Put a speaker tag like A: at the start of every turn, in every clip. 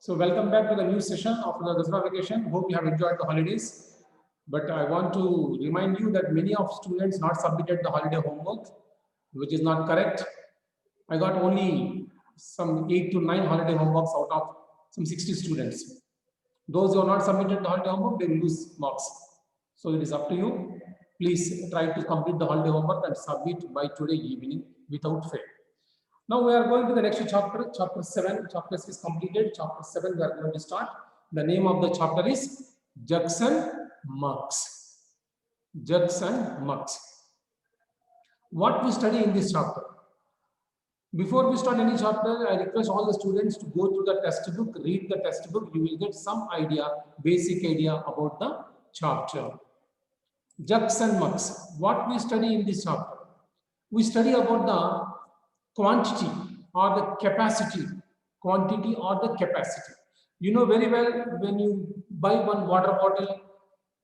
A: So welcome back to the new session of the Dasra vacation. Hope you have enjoyed the holidays. But I want to remind you that many of students not submitted the holiday homework, which is not correct. I got only some 8 to 9 holiday homeworks out of some 60 students. Those who have not submitted the holiday homework, they will lose marks. So it is up to you. Please try to complete the holiday homework and submit by today evening without fail. Now we are going to the next chapter, chapter 7. Chapter 6 is completed. Chapter 7 we are going to start. The name of the chapter is Jackson Marks. Jackson Marks. What we study in this chapter? Before we start any chapter, I request all the students to go through the textbook, read the textbook. You will get some idea, basic idea about the chapter. Jackson Marks. What we study in this chapter? We study about the quantity or the capacity, quantity or the capacity. You know very well when you buy one water bottle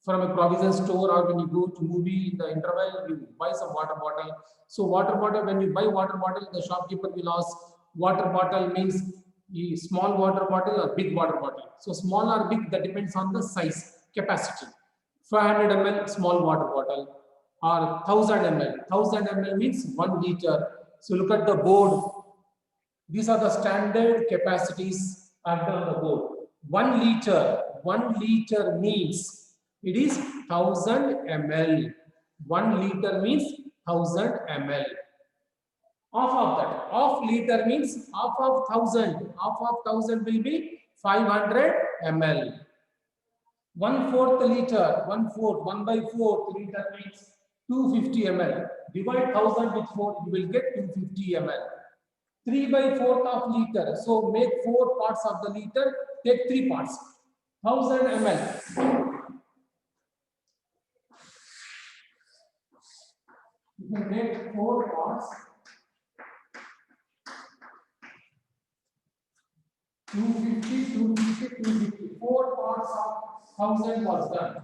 A: from a provision store or when you go to movie in the interval, you buy some water bottle. So water bottle, when you buy water bottle, the shopkeeper will ask, water bottle means small water bottle or big water bottle. So small or big, that depends on the size, capacity. 500 ml small water bottle or 1000 ml. 1000 ml means 1 liter. So look at the board. These are the standard capacities under the board. 1 liter means it is 1000 ml. 1 liter means 1000 ml. Half of that, half liter means half of 1000. Half of 1000 will be 500 ml. 1/4 liter, 1/4, 1/4 liter means 250 ml. Divide 1000 with 4, you will get 250 ml. 3/4 of liter. So make 4 parts of the liter, take 3 parts. 1000 ml. You can make 4 parts. 250. 4 parts of 1000 was done.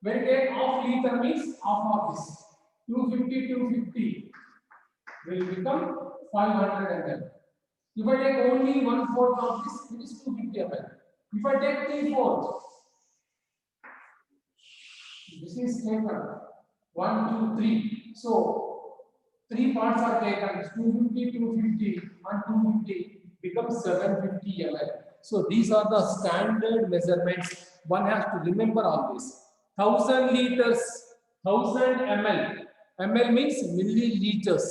A: When you take half liter means half of this. 250 will become 500 ml. If I take only 1/4 of this, it is 250 ml. If I take 3/4, this is taken 1, 2, 3. So 3 parts are taken. 250 and 250 becomes 750 ml. So these are the standard measurements. One has to remember all this. 1000 liters, 1000 ml. ml means milliliters.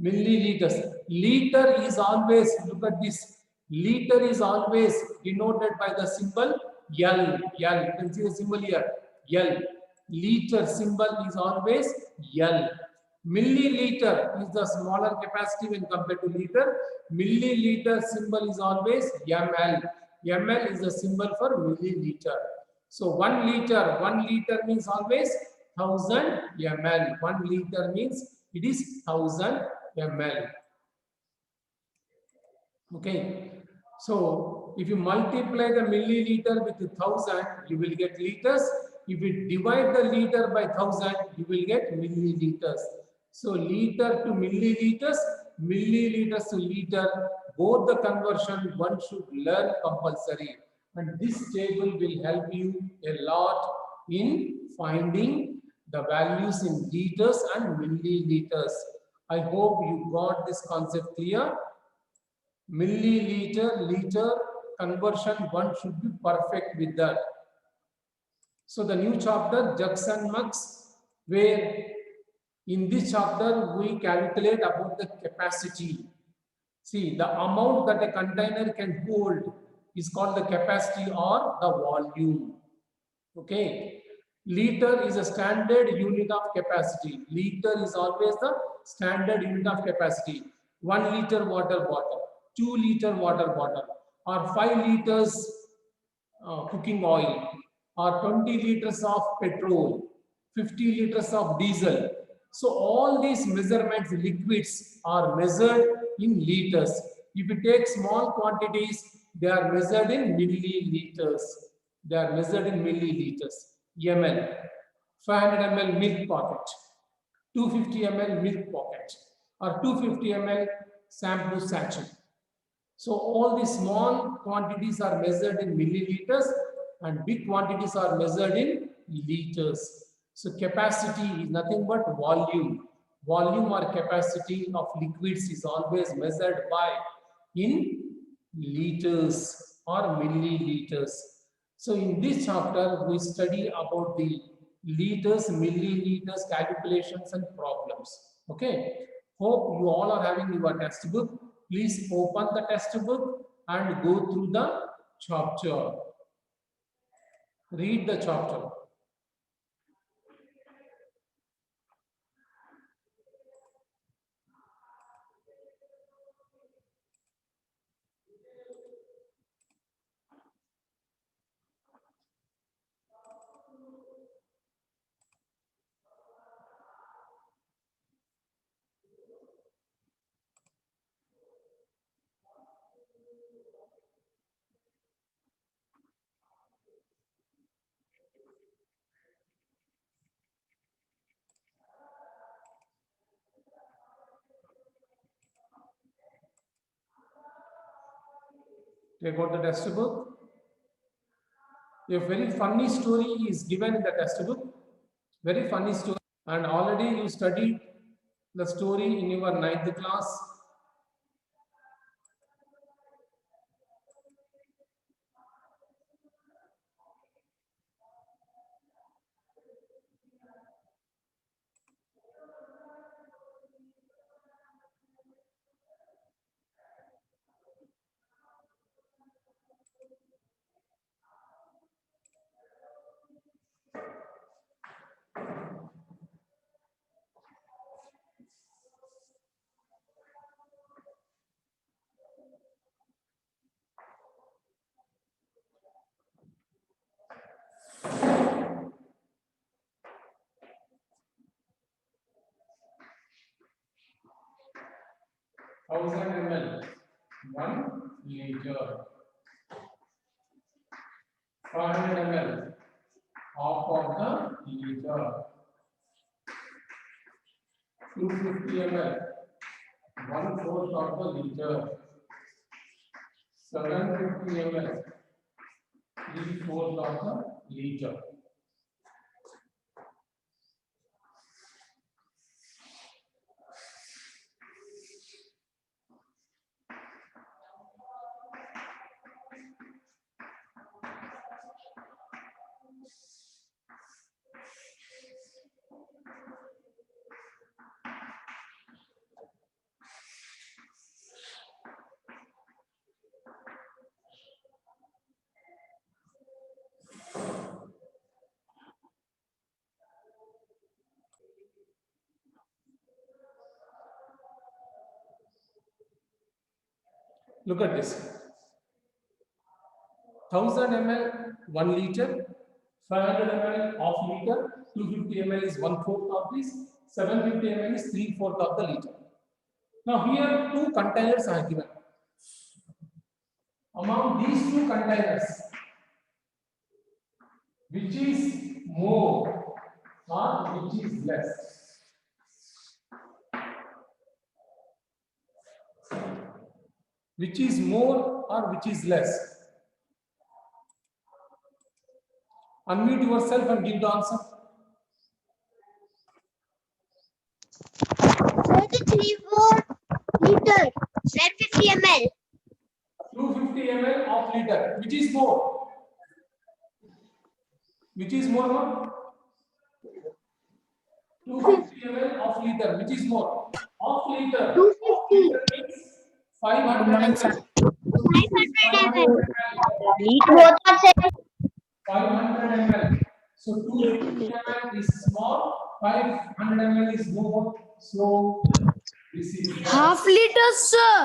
A: Milliliters. Liter is always, look at this. Liter is always denoted by the symbol L. L. You can see the symbol here. L. Liter symbol is always L. Milliliter is the smaller capacity when compared to liter. Milliliter symbol is always ml. ml is the symbol for milliliter. So 1 liter means always 1000 ml. 1 liter means it is 1000 ml. Okay. So if you multiply the milliliter with 1000, you will get liters. If you divide the liter by 1000, you will get milliliters. So liter to milliliters, milliliters to liter, both the conversion one should learn compulsory. And this table will help you a lot in finding the values in liters and milliliters. I hope you got this concept clear. Milliliter, liter conversion, one should be perfect with that. So the new chapter, Jackson Marks, where in this chapter we calculate about the capacity. See, the amount that a container can hold is called the capacity or the volume. Okay. Liter is a standard unit of capacity. Liter is always the standard unit of capacity. 1 liter water bottle, 2 liter water bottle, or 5 liters cooking oil, or 20 liters of petrol, 50 liters of diesel. So all these measurements, liquids, are measured in liters. If you take small quantities, they are measured in milliliters. They are measured in milliliters. ml. 500 ml milk packet, 250 ml milk packet, or 250 ml shampoo sachet. So all the small quantities are measured in milliliters and big quantities are measured in liters. So capacity is nothing but volume. Volume or capacity of liquids is always measured by in liters or milliliters. So in this chapter, we study about the liters, milliliters calculations and problems. Okay. Hope you all are having your textbook. Please open the textbook and go through the chapter. Read the chapter. Take out the textbook. A very funny story is given in the textbook. Very funny story. And already you studied the story in your 9th class. Thousand ml, 1 liter. 500 ml, half of the liter. 250 ml, 1/4 of the liter. 750 ml, 3/4 of the liter. Look at this. 1000 ml, 1 liter. 500 ml, half liter. 250 ml is 1/4 of this. 750 ml is 3/4 of the liter. Now here 2 containers are given. Among these 2 containers, which is more or which is less? Which is more or which is less? Unmute yourself and give the answer.
B: 3/4 liter, 750 ml.
A: 250 ml of liter. Which is more? Which is more? 250 ml of liter. Which is more? Of liter.
B: 250.
A: Means 500 ml.
B: 500 ml.
C: Liter.
B: Both are same.
A: 500 ml. So 250 ml is small, 500 ml is more. So this is
D: Half liter, sir.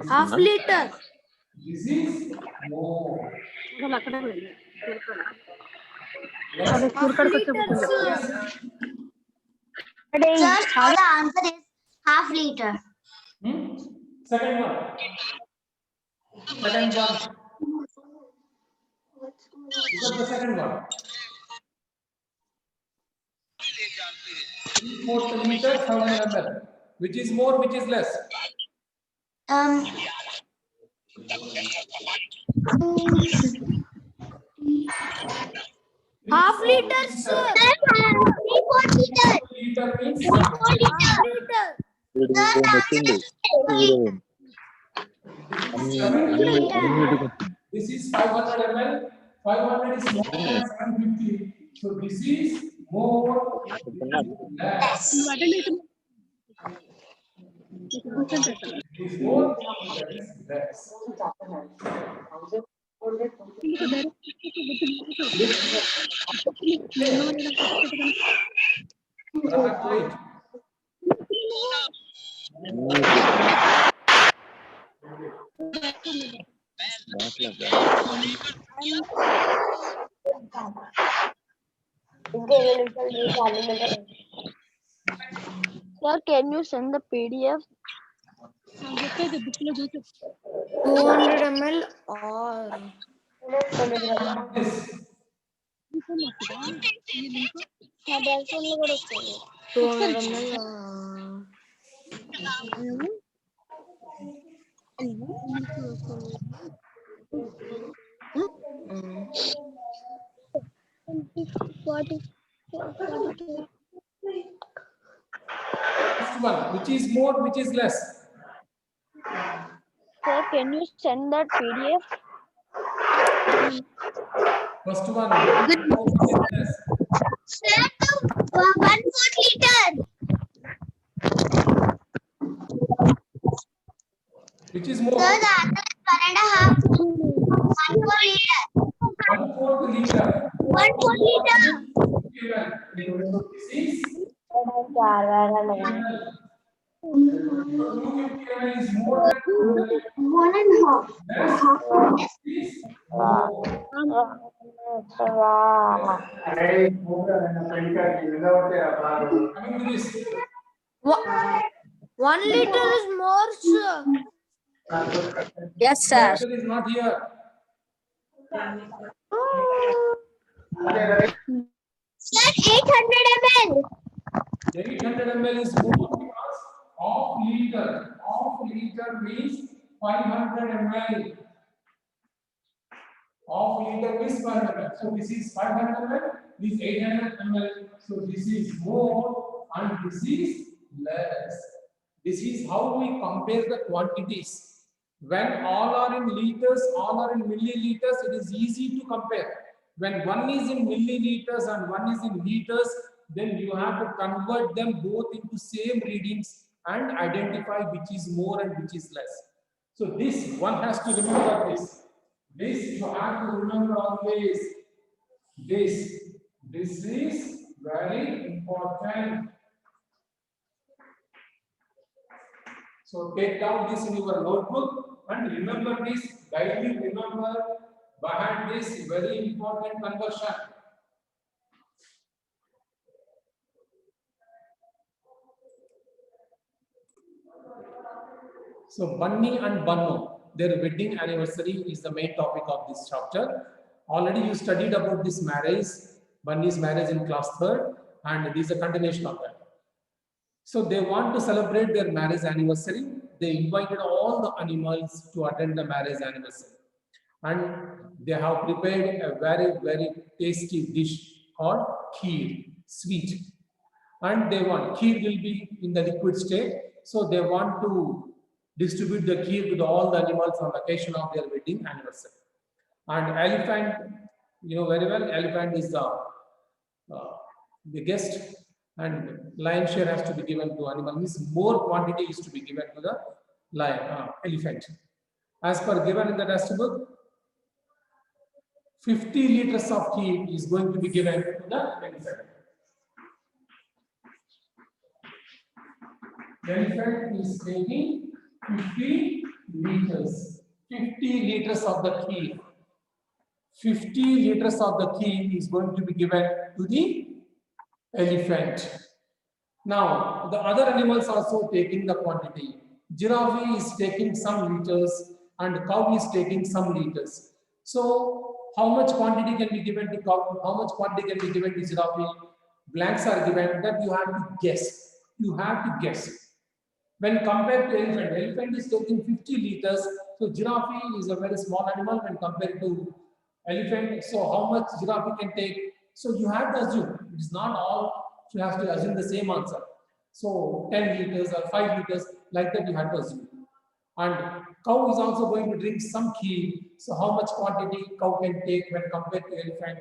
D: Half liter.
A: This is more.
D: Half liter, sir.
B: Just now the answer is half liter.
A: Second one. Second one. Look at the second one. 3/4 liter, 500 ml. Which is more, which is less?
D: Half liter, sir.
B: 3-4 liter.
A: Liter means
B: 3-4 liter.
D: Half liter.
A: this is 500 ml. 500 is more than 750. So this is more less. This is more, that is less. Wait.
C: Sir, can you send the PDF?
D: 200 ml or
A: This
D: 200 ml.
A: first one, which is more, which is less.
C: Sir, can you send that PDF?
A: First one, which is more, which is less.
B: Sir, 1/4 liter.
A: Which is more?
B: Sir, the answer is 1.5. 1/4 liter.
A: 1/4 liter.
B: 1/4 liter.
A: This is 250 ml is more than
B: 1.5.
A: less. This is more. Coming to this.
D: 1 liter is more, sir.
C: Yes, sir.
A: Answer is not here.
B: Sir, 800 ml.
A: 800 ml is more because half liter. Half liter means 500 ml. Half liter is 500 ml. So this is 500 ml. This 800 ml. So this is more and this is less. This is how we compare the quantities. When all are in liters, all are in milliliters, it is easy to compare. When one is in milliliters and one is in liters, then you have to convert them both into same readings and identify which is more and which is less. So this one has to remember this. This you have to remember always. This is very important. So take down this in your notebook and remember this. Kindly remember behind this very important conversion. So Bunny and Banno, their wedding anniversary is the main topic of this chapter. Already you studied about this marriage, Bunny's marriage in class 3rd, and this is a continuation of that. So they want to celebrate their marriage anniversary. They invited all the animals to attend the marriage anniversary. And they have prepared a very, very tasty dish called kheer, sweet. And they want, kheer will be in the liquid state. So they want to distribute the kheer to all the animals on occasion of their wedding anniversary. And elephant, you know very well, elephant is the guest, and lion share has to be given to animal. Means more quantity is to be given to the lion, elephant. As per given in the textbook, 50 liters of kheer is going to be given to the elephant. The elephant is taking 50 liters. 50 liters of the kheer. 50 liters of the kheer is going to be given to the elephant. Now, the other animals also taking the quantity. Giraffe is taking some liters and cow is taking some liters. So, how much quantity can be given to cow? How much quantity can be given to giraffe? Blanks are given that you have to guess. You have to guess. When compared to elephant, elephant is taking 50 liters, So giraffe is a very small animal when compared to elephant. So how much giraffe can take? So you have to assume. It is not all. You have to assume the same answer. So 10 liters or 5 liters, like that you have to assume. And cow is also going to drink some kheer. So how much quantity cow can take when compared to elephant?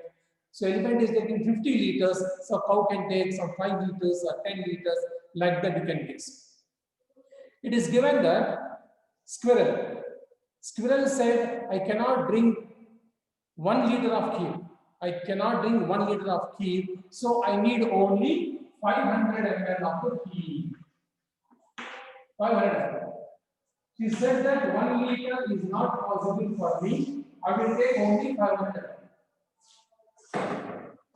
A: So elephant is taking 50 liters. So cow can take some 5 liters or 10 liters, like that you can guess. It is given that squirrel. Squirrel said, I cannot drink 1 liter of kheer. I cannot drink 1 liter of kheer. So I need only 500 ml of the kheer. 500 ml. She said that 1 liter is not possible for me. I will take only 500 ml.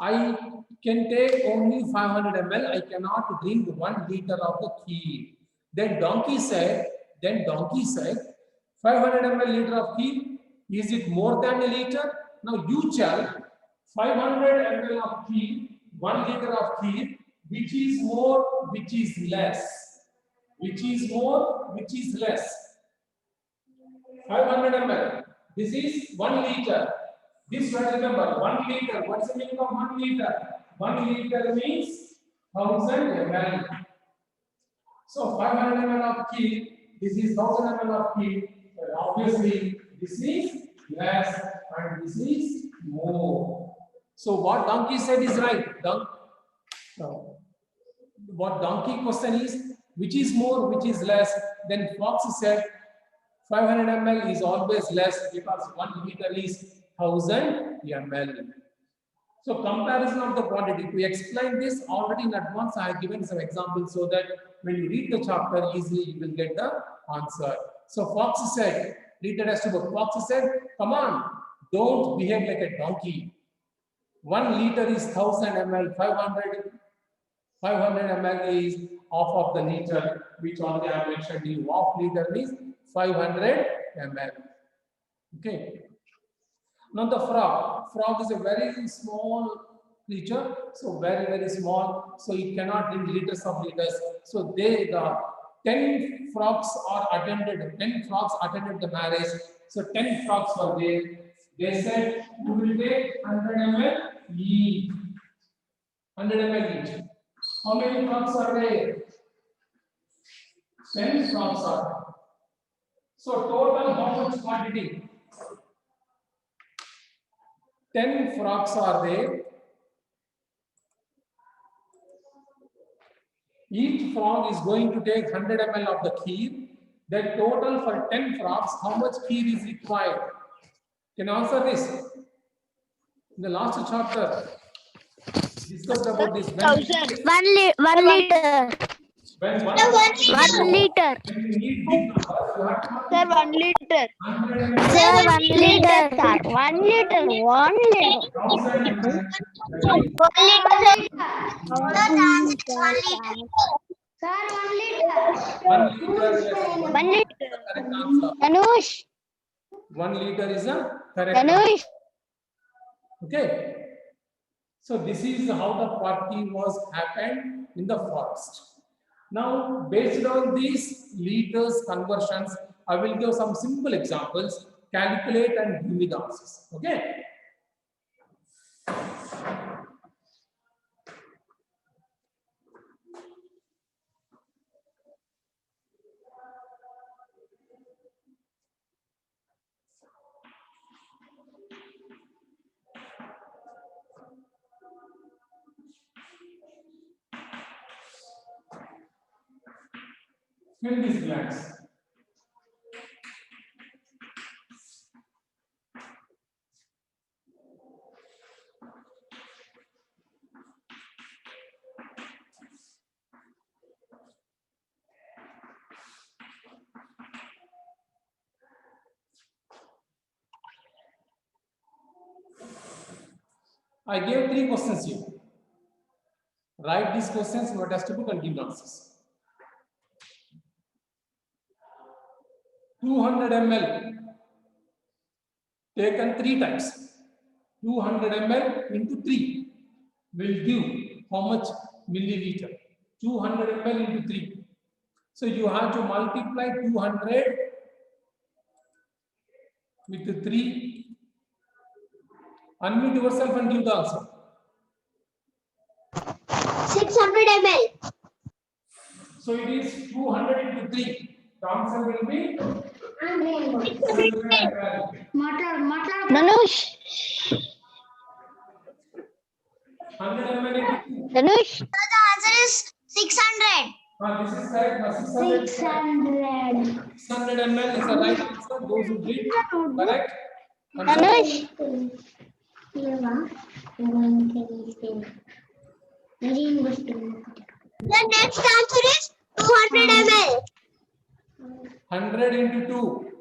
A: I can take only 500 ml. I cannot drink 1 liter of the kheer. Then donkey said, 500 ml liter of kheer, is it more than a liter? Now you tell 500 ml of kheer, 1 liter of kheer, which is more, which is less? Which is more, which is less? 500 ml. This is 1 liter. This you have to remember, 1 liter. What's the meaning of 1 liter? 1 liter means 1000 ml. So 500 ml of kheer, this is 1000 ml of kheer. Obviously, this is less and this is more. So what donkey said is right. What donkey question is, which is more, which is less? Then fox said 500 ml is always less because 1 liter is 1000 ml. So comparison of the quantity. To explain this already in advance, I have given some examples so that when you read the chapter easily, you will get the answer. So fox said, read the rest of the book. Fox said, come on, don't behave like a donkey. 1 liter is 1000 ml, 500 ml is half of the liter, which already I mentioned. The half liter means 500 ml. Okay. Now the frog. Frog is a very small creature, so very small. So it cannot drink liters of liters. So the 10 frogs are attended. 10 frogs attended the marriage. So 10 frogs were there. They said, "You will take 100 ml each. 100 ml each." How many frogs are there? 10 frogs are there. So total how much quantity? 10 frogs are there. Each frog is going to take 100 ml of the kheer. Then total for 10 frogs, how much kheer is required? Can you answer this? In the last chapter, discussed about this.
C: 1 liter.
A: When
B: The
A: 1
C: 1 liter.
A: when you need big numbers, you have to
C: Sir, 1 liter.
A: 100 ml,
C: Sir, 1 liter, sir. 1 liter. 1 liter.
A: 1000 ml.
B: 1 liter. The answer is 1 liter. Sir, 1 liter.
A: 1 liter is
C: 1 liter.
A: the correct answer.
C: Danush.
A: 1 liter is a correct answer.
C: Danush.
A: Okay. So this is how the party was happened in the forest. Now, based on these liters conversions, I will give some simple examples. Calculate and give me the answers. Okay. Fill these blanks. I gave 3 questions here. Write these questions in your textbook and give answers. 200 ml taken 3 times. 200 ml into 3 will give how much milliliter? 200 ml into 3. So you have to multiply 200 with the 3. Unmute yourself and give the answer.
B: 600 ml.
A: So it is 200 into 3. The answer will be 600 ml.
C: Danush.
A: 100 ml into 2.
C: Danush.
B: So the answer is 600.
A: This is correct. 600 ml is the right answer. Those who did correct.
C: Danush.
B: The next answer is 200 ml.
A: 100 into 2.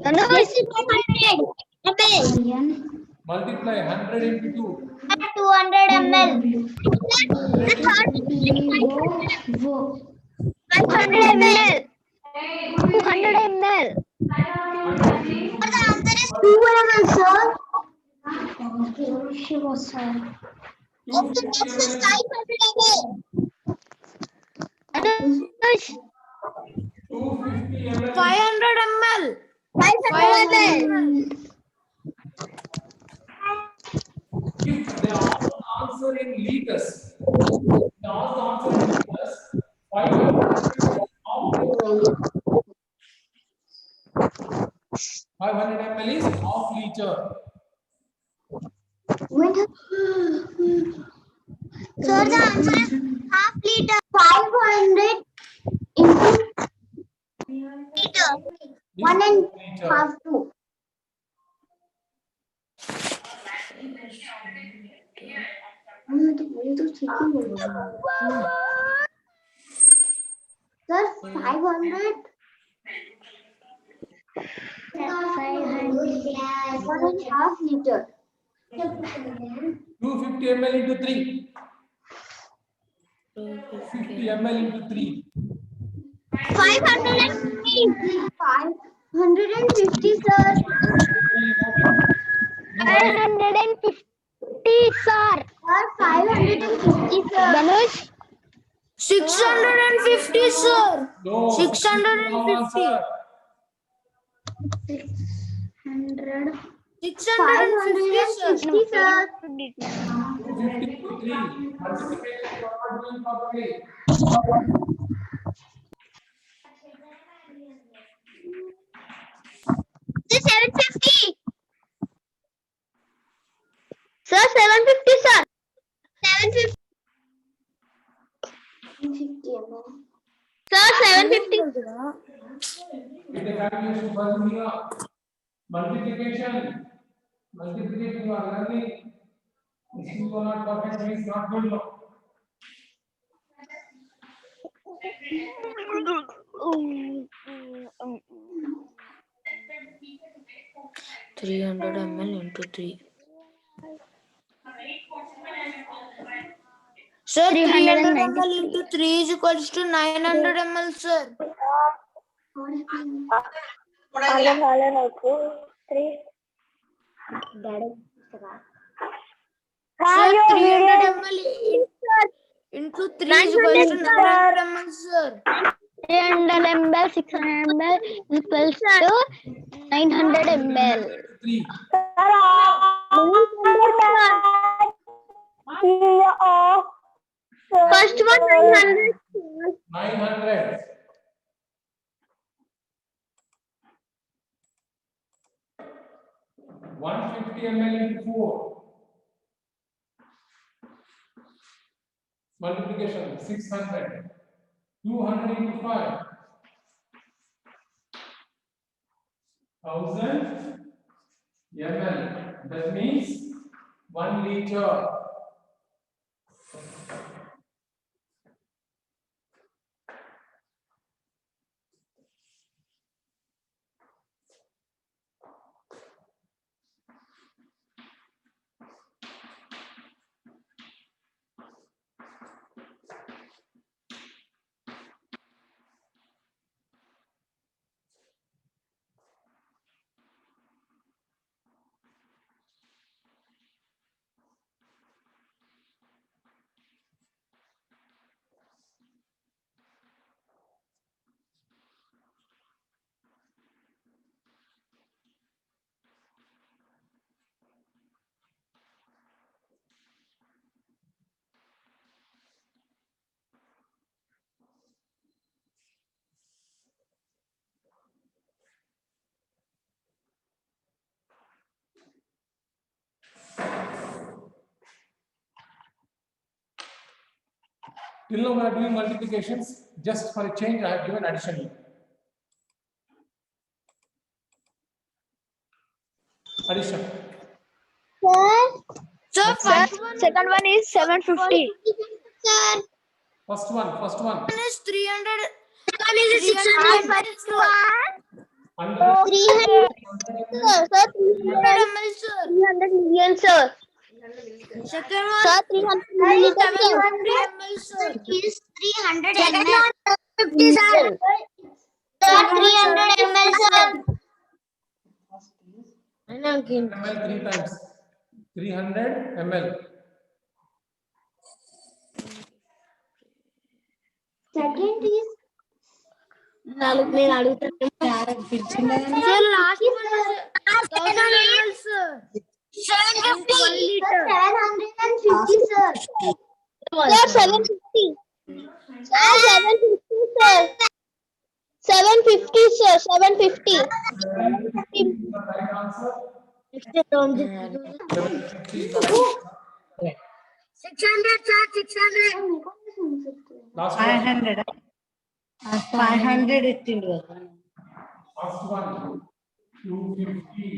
C: Danush.
B: This is 200 ml.
A: Multiply 100 into 2.
B: 200 ml. The third is 500 ml.
C: 200 ml.
B: The answer is 2 ml, sir. And the next is 500 ml.
C: Danush.
A: 250 ml.
D: 500 ml.
B: 500 ml.
A: If they ask the answer in liters, they ask the answer in liters, 500 ml is half liter.
B: Sir, the answer is half liter. 500 into liter.
A: Is
B: 1 and
A: liter.
B: half 2. Sir, 500. 1 and half liter.
A: 250 ml into 3. 50 ml into 3.
B: 550. 550, sir.
C: 550, sir.
B: Sir, 550, sir.
C: Danush.
D: 650, sir.
A: No.
D: 650.
A: Wrong answer.
B: 600.
D: 650, sir.
B: 550, sir.
A: 250 into 3. Multiplication you are not doing properly.
B: Sir, 750. Sir, 750, sir. 750. 750 ml. Sir, 750.
A: With the calculation formula, multiplication you are learning. If you are not perfect, means not good. No.
D: 300 ml into 3. Sir, 300 ml into 3 is equals to 900 ml, sir. Sir, 300 ml into 3 is equals to 900 ml, sir.
C: 300 ml, 600 ml equals to 900 ml.
A: 3.
B: First one 900.
A: 900. 150 ml into 4. Multiplication 600. 200 into 5. 1000 ml. That means 1 liter. Till now we are doing multiplications. Just for a change, I have given addition. Addition.
C: Sir, second one is 750.
B: Sir,
A: First one.
D: Is 300.
B: one is 600.
A: 100.
B: 300. Sir, 300
D: ml, sir.
B: 300 million, sir.
D: Second one.
B: Sir, 300 milliliters, sir.
D: 750 ml, sir.
B: Is 300 ml. 50, sir. Sir, 300 ml, sir.
A: ml 3 times. 300 ml.
B: Second is
D: Sir, last one is 1000 ml, sir.
B: 750.
D: 1 liter.
B: 750, sir. Sir, 750. Sir, 750, sir. 750, sir. 750.
A: The right answer. 750 is the right.
B: 600, sir. 600.
A: Last one.
E: 500 500 ಇಟ್ಟಿಂಡು
A: Last one. 250.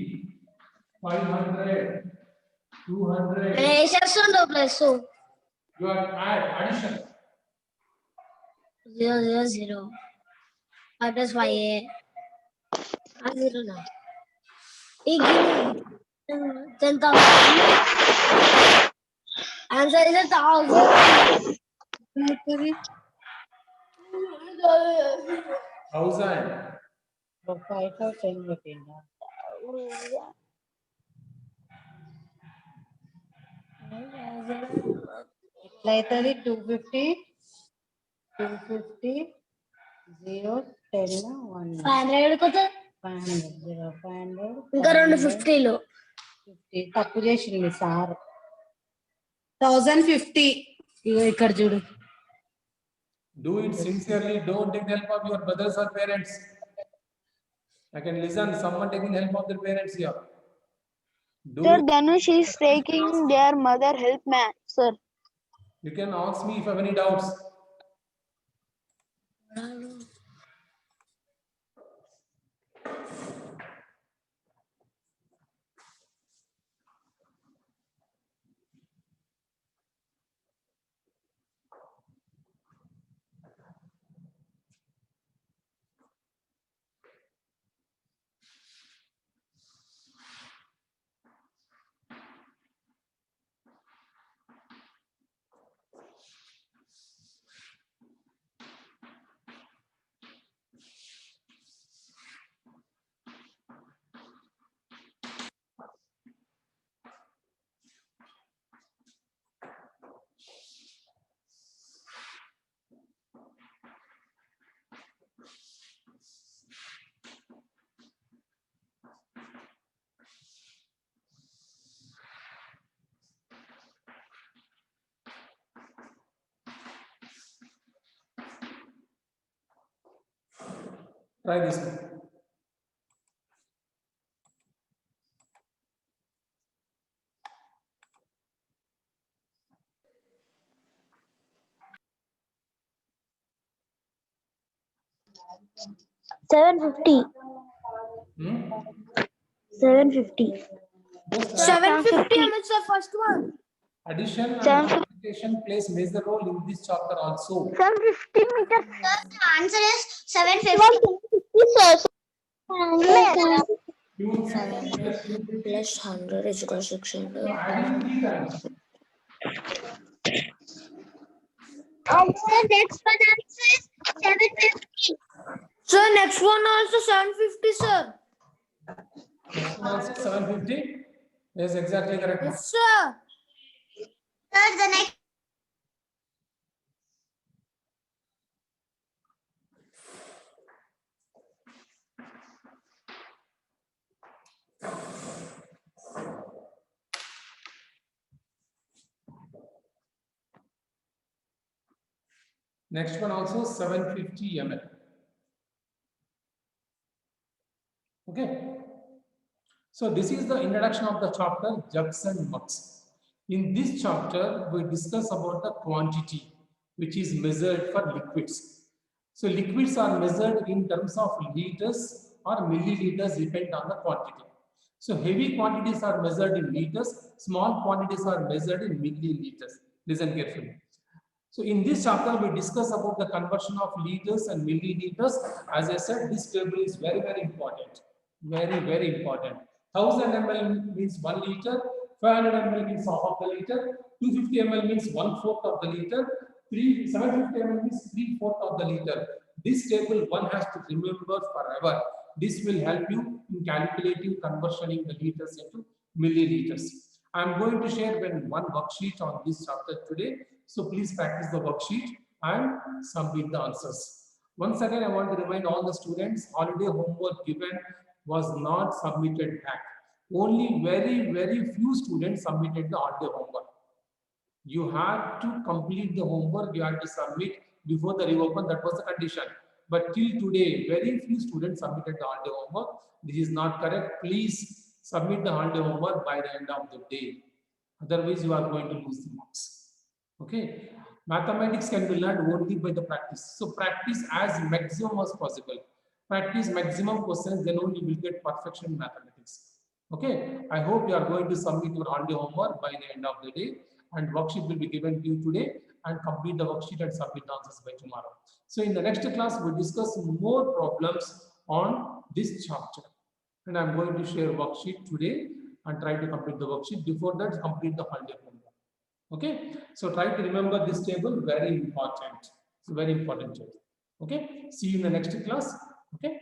A: 500. 200. You are addition.
D: 0. 5 plus 5 है 0 ना 10,000 answer is 1,000
A: 1000.
E: 5,000 పెట్టిండు ఎట్లయితది 250 0 10 1
D: 500 కొత్త
E: 500 500
D: ఇంకా 250 లో
E: 50 తప్పు చేసింది sir 1050 ఇగో ఇక్కడ చూడు
A: Do it sincerely. Don't take the help of your brothers or parents. I can listen. Someone taking help of their parents here. Do
C: Sir,
A: it.
C: Dhanush is taking their mother help, sir.
A: You can ask me if you have any doubts. Try this one. Hmm?
B: 750.
A: Just
D: 750 ml sir first one
A: addition and
C: 750.
A: multiplication plays major role in this chapter also.
C: 750 meters.
B: Sir, the answer is 750. Sir.
D: plus 100 is equal to 600
A: Adding 3 times.
B: Sir, next one answer is 750.
D: sir next one also 750 sir
A: Next one also 750. Yes, exactly correct.
D: yes sir
B: Sir, the next.
A: Next one also 750 ml. Okay. So this is the introduction of the chapter jugs and mugs. In this chapter, we discuss about the quantity. which is measured for liquids. So liquids are measured in terms of liters or milliliters, depend on the quantity. So heavy quantities are measured in liters, small quantities are measured in milliliters. Listen carefully. So in this chapter, we discuss about the conversion of liters and milliliters. As I said, this table is very, very important. Very, very important. 1000 ml means 1 liter, 500 ml means half of the liter, 250 ml means 1/4 of the liter, 750 ml means 3/4 of the liter. This table one has to remember forever. This will help you in calculating conversioning the liters into milliliters. I am going to share one worksheet on this chapter today. So please practice the worksheet and submit the answers. Once again, I want to remind all the students, holiday homework given was not submitted back. Only very, very few students submitted the holiday homework. You had to complete the homework, you had to submit before the reopen, that was the condition. But till today, very few students submitted the holiday homework. This is not correct. Please submit the holiday homework by the end of the day. Otherwise, you are going to lose the marks. Okay, mathematics can be learned only by the practice. So practice as maximum as possible. Practice maximum questions, then only you will get perfection in mathematics. Okay, I hope you are going to submit your holiday homework by the end of the day, and worksheet will be given to you today, and complete the worksheet and submit the answers by tomorrow. So in the next class, we'll discuss more problems on this chapter, and I'm going to share worksheet today and try to complete the worksheet. Before that, complete the holiday homework. Okay, so try to remember this table, very important. It's a very important table. Okay, see you in the next class. Okay.